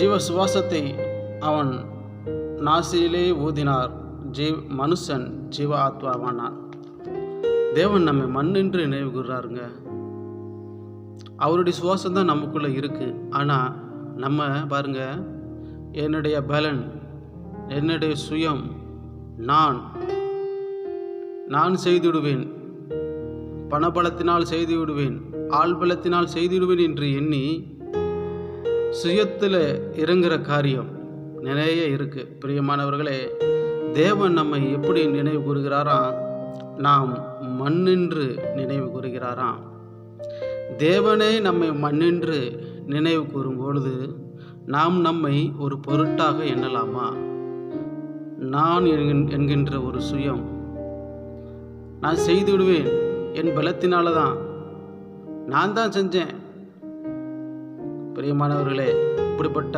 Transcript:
ஜீவ சுவாசத்தை அவன் நாசியிலே ஊதினார். மனுஷன் ஜீவ ஆத்மாவானான். தேவன் நம்மை மண்ணின்று நினைவு கூறுறாருங்க. அவருடைய சுவாசம் தான் நமக்குள்ளே இருக்குது. ஆனால் நம்ம பாருங்க, என்னுடைய பலன், என்னுடைய சுயம், நான் செய்துவிடுவேன், பணபலத்தினால் செய்துவிடுவேன், ஆள் பலத்தினால் செய்துவிடுவேன் என்று எண்ணி சுயத்தில் இறங்குற காரியம் நிறைய இருக்குது. பிரியமானவர்களே, தேவன் நம்மை எப்படி நினைவு கூறுகிறாராம்? நாம் மண்ணின்று நினைவு கூறுகிறாராம். தேவனே நம்மை மண்ணின்று நினைவு கூறும் பொழுது நாம் நம்மை ஒரு பொருட்டாக எண்ணலாமா? நான் என்கின்ற ஒரு சுயம், நான் செய்து விடுவேன், என் பலத்தினால தான், நான் தான் செஞ்சேன். பிரியமானவர்களே, இப்படிப்பட்ட